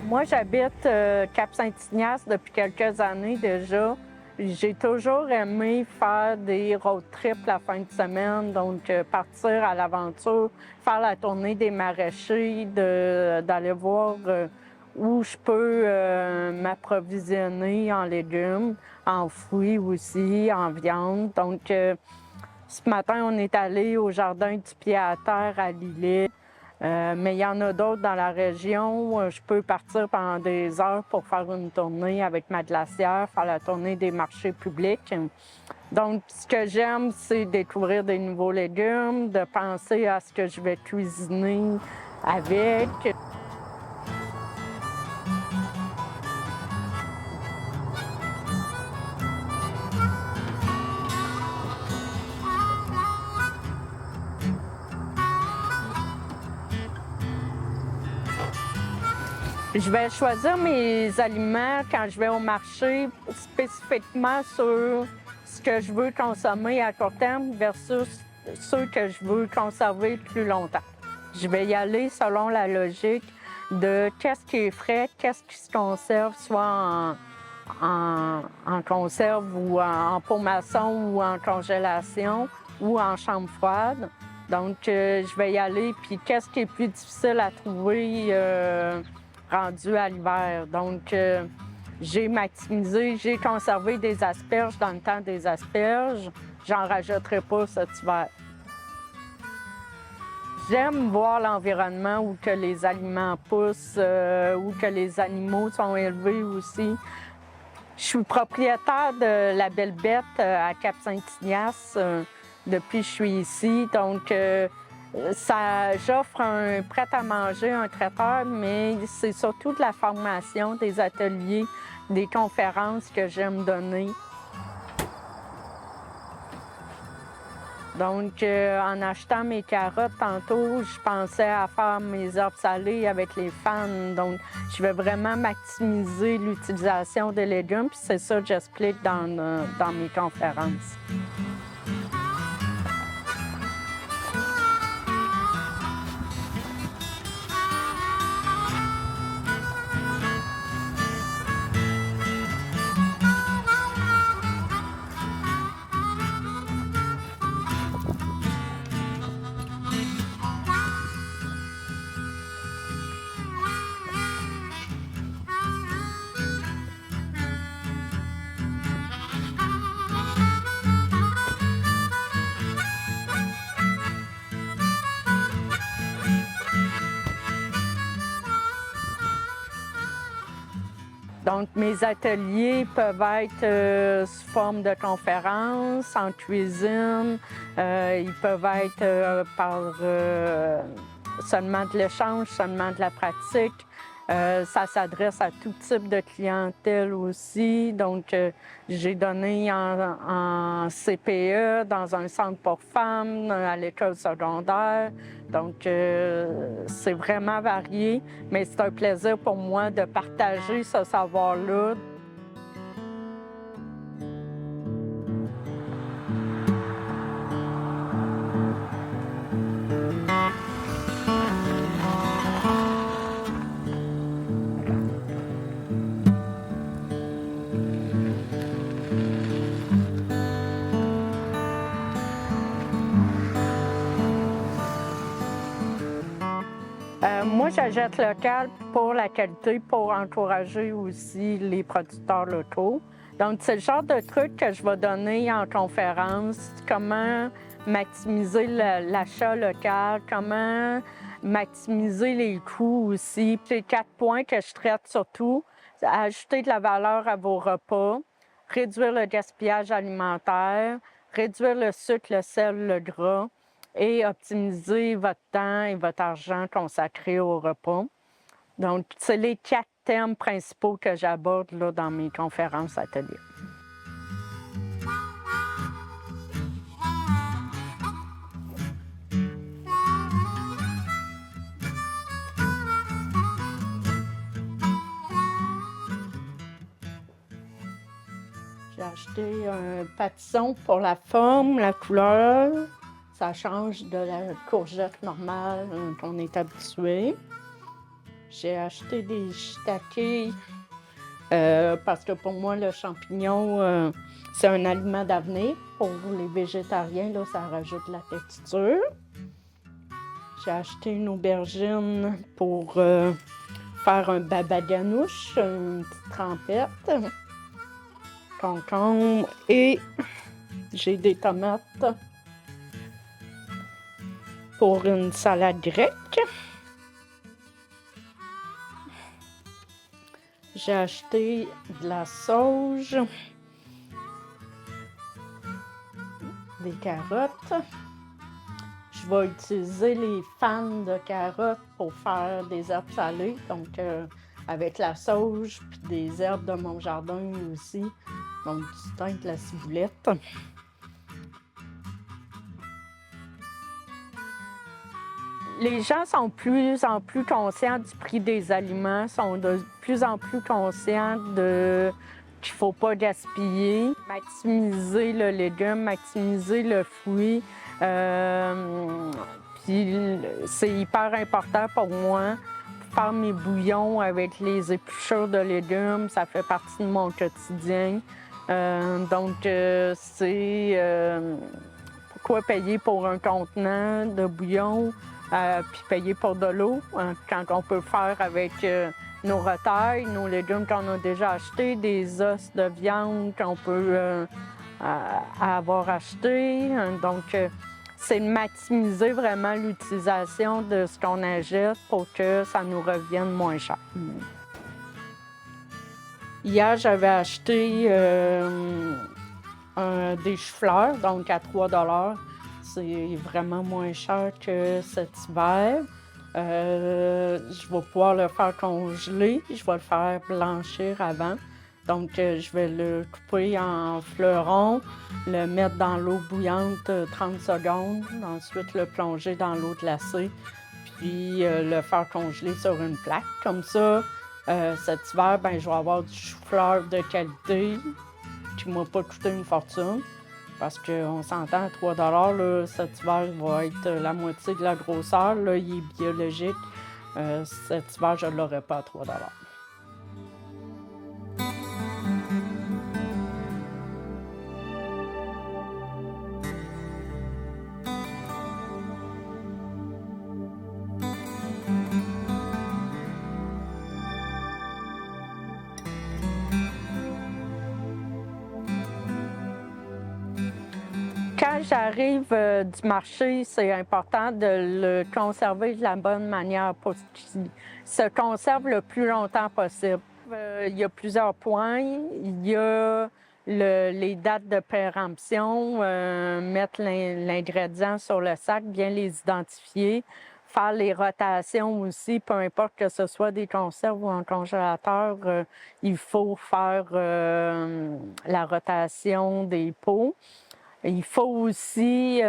Moi, j'habite Cap-Saint-Ignace depuis quelques années déjà. J'ai toujours aimé faire des road trips la fin de semaine, donc partir à l'aventure, faire la tournée des maraîchers, d'aller voir où je peux m'approvisionner en légumes, en fruits aussi, en viande. Donc, ce matin, on est allé au jardin du Pied-à-Terre à Lillet. Mais il y en a d'autres dans la région. Je peux partir pendant des heures pour faire une tournée avec ma glacière, faire la tournée des marchés publics. Donc, ce que j'aime, c'est découvrir des nouveaux légumes, de penser à ce que je vais cuisiner avec. Je vais choisir mes aliments quand je vais au marché spécifiquement sur ce que je veux consommer à court terme versus ceux que je veux conserver plus longtemps. Je vais y aller selon la logique de qu'est-ce qui est frais, qu'est-ce qui se conserve, soit en conserve ou en pot maçon ou en congélation ou en chambre froide. Donc, je vais y aller. Puis, qu'est-ce qui est plus difficile à trouver rendu à l'hiver? Donc, j'ai maximisé, j'ai conservé des asperges dans le temps des asperges. J'en rajouterai pas cet hiver. J'aime voir l'environnement où que les aliments poussent, où que les animaux sont élevés aussi. Je suis propriétaire de la Belle Bête à Cap-Saint-Ignace depuis que je suis ici. Donc, j'offre un prêt-à-manger, un traiteur, mais c'est surtout de la formation, des ateliers, des conférences que j'aime donner. Donc, en achetant mes carottes tantôt, je pensais à faire mes herbes salées avec les fans. Donc, je vais vraiment maximiser l'utilisation des légumes, puis c'est ça que j'explique dans mes conférences. Donc, mes ateliers peuvent être sous forme de conférences, en cuisine. Ils peuvent être par seulement de l'échange, seulement de la pratique. Ça s'adresse à tout type de clientèle aussi. Donc, j'ai donné en CPE, dans un centre pour femmes, à l'école secondaire. Donc, c'est vraiment varié, mais c'est un plaisir pour moi de partager ce savoir-là. Moi, j'achète local pour la qualité, pour encourager aussi les producteurs locaux. Donc, c'est le genre de truc que je vais donner en conférence, comment maximiser l'achat local, comment maximiser les coûts aussi. Puis, 4 points que je traite surtout, c'est ajouter de la valeur à vos repas, réduire le gaspillage alimentaire, réduire le sucre, le sel, le gras et optimiser votre temps et votre argent consacré au repas. Donc, c'est les 4 thèmes principaux que j'aborde là, dans mes conférences ateliers. J'ai acheté un pâtisson pour la forme, la couleur. Ça change de la courgette normale qu'on est habitué. J'ai acheté des shiitakes parce que pour moi, le champignon, c'est un aliment d'avenir. Pour les végétariens, là, ça rajoute de la texture. J'ai acheté une aubergine pour faire un baba ganoush, une petite trempette. Concombre et j'ai des tomates pour une salade grecque. J'ai acheté de la sauge, des carottes. Je vais utiliser les fans de carottes pour faire des herbes salées, donc avec la sauge puis des herbes de mon jardin aussi, donc du thym, de la ciboulette. Les gens sont de plus en plus conscients du prix des aliments, sont de plus en plus conscients qu'il ne faut pas gaspiller, maximiser le légume, maximiser le fruit. Puis c'est hyper important pour moi. Faire mes bouillons avec les épluchures de légumes, ça fait partie de mon quotidien. C'est pourquoi payer pour un contenant de bouillon? Puis payer pour de l'eau, quand on peut faire avec nos retailles, nos légumes qu'on a déjà achetés, des os de viande qu'on peut avoir achetés. Donc, c'est de maximiser vraiment l'utilisation de ce qu'on achète pour que ça nous revienne moins cher. Hier, j'avais acheté des choux-fleurs, donc à 3 $. C'est vraiment moins cher que cet hiver. Je vais pouvoir le faire congeler. Je vais le faire blanchir avant. Donc, je vais le couper en fleurons, le mettre dans l'eau bouillante 30 secondes, ensuite le plonger dans l'eau glacée, puis le faire congeler sur une plaque. Comme ça, cet hiver, je vais avoir du chou-fleur de qualité qui ne m'a pas coûté une fortune. Parce qu'on s'entend à 3 $, là, cet hiver, il va être la moitié de la grosseur. Là, il est biologique. Cet hiver, je ne l'aurai pas à 3 $. Quand j'arrive du marché, c'est important de le conserver de la bonne manière pour qu'il se conserve le plus longtemps possible. Il y a plusieurs points. Il y a les dates de péremption, mettre l'ingrédient sur le sac, bien les identifier, faire les rotations aussi, peu importe que ce soit des conserves ou en congélateur, il faut faire la rotation des pots. Il faut aussi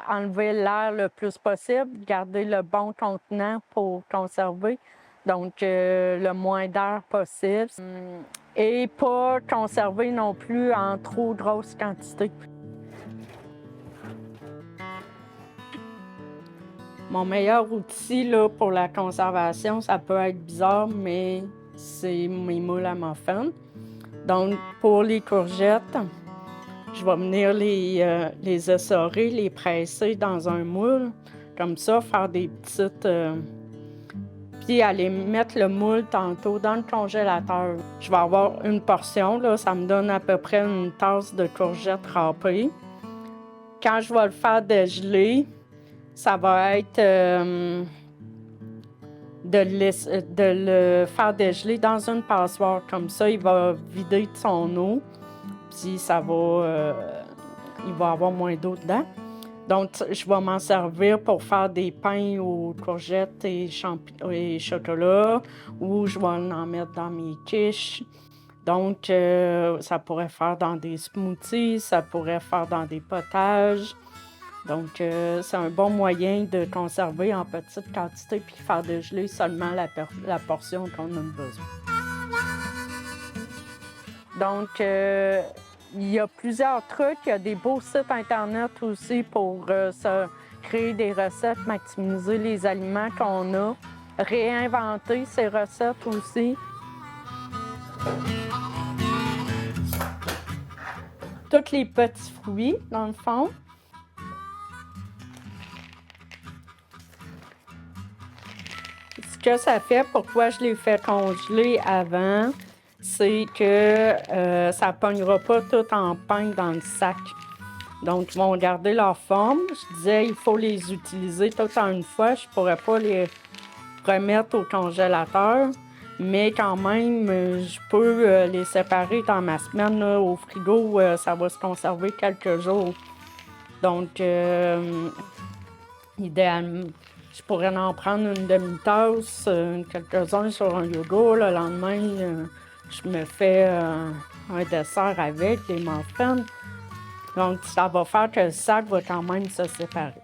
enlever l'air le plus possible, garder le bon contenant pour conserver, donc le moins d'air possible. Et pas conserver non plus en trop grosse quantité. Mon meilleur outil là, pour la conservation, ça peut être bizarre, mais c'est mes moules à muffins. Donc, pour les courgettes, je vais venir les essorer, les presser dans un moule, comme ça, faire des petites... puis aller mettre le moule tantôt dans le congélateur. Je vais avoir une portion, là, ça me donne à peu près une tasse de courgettes râpées. Quand je vais le faire dégeler, ça va être de le faire dégeler dans une passoire. Comme ça, il va vider de son eau, puis il va avoir moins d'eau dedans. Donc, je vais m'en servir pour faire des pains aux courgettes et chocolat, ou je vais en mettre dans mes quiches. Donc, ça pourrait faire dans des smoothies, ça pourrait faire dans des potages. Donc, c'est un bon moyen de conserver en petite quantité puis faire dégeler seulement la portion qu'on a besoin. Donc, il y a plusieurs trucs. Il y a des beaux sites Internet aussi pour créer des recettes, maximiser les aliments qu'on a, réinventer ces recettes aussi. Tous les petits fruits, dans le fond. Ce que ça fait, pourquoi je les fais congeler avant, c'est que ça ne pognera pas tout en pain dans le sac. Donc, ils vont garder leur forme. Je disais, il faut les utiliser tout en une fois. Je ne pourrais pas les remettre au congélateur, mais quand même, je peux les séparer dans ma semaine là, au frigo. Ça va se conserver quelques jours. Donc, idéalement, je pourrais en prendre une demi-tasse, quelques-uns sur un yogourt. Le lendemain, je me fais un dessert avec, des muffins. Donc, ça va faire que le sac va quand même se séparer.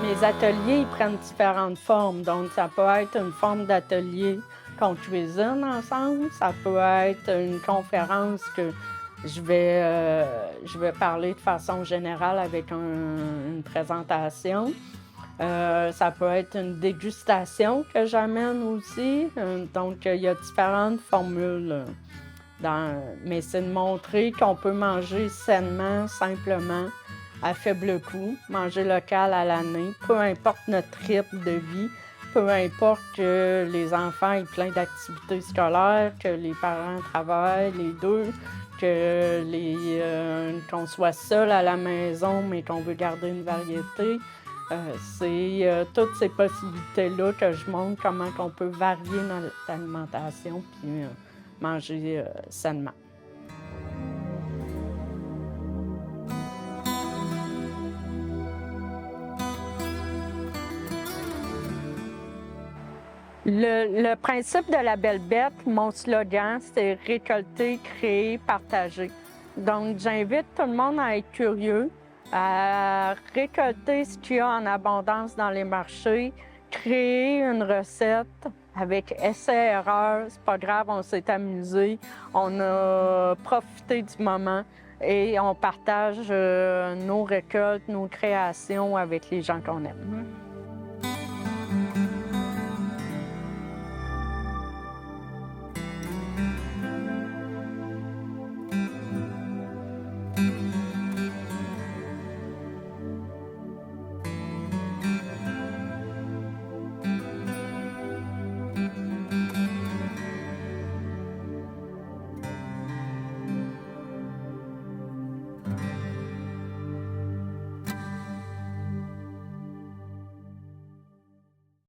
Mes ateliers, ils prennent différentes formes. Donc, ça peut être une forme d'atelier qu'on cuisine ensemble. Ça peut être une conférence que je vais parler de façon générale avec une présentation. Ça peut être une dégustation que j'amène aussi. Donc, il y a différentes formules. Mais c'est de montrer qu'on peut manger sainement, simplement, à faible coût, manger local à l'année, peu importe notre rythme de vie, peu importe que les enfants aient plein d'activités scolaires, que les parents travaillent, les deux, qu'on soit seul à la maison, mais qu'on veut garder une variété. C'est toutes ces possibilités-là que je montre comment on peut varier notre alimentation puis manger sainement. Le principe de la Belle Bête, mon slogan, c'est récolter, créer, partager. Donc, j'invite tout le monde à être curieux, à récolter ce qu'il y a en abondance dans les marchés, créer une recette avec essai-erreur. C'est pas grave, on s'est amusé, on a profité du moment et on partage nos récoltes, nos créations avec les gens qu'on aime.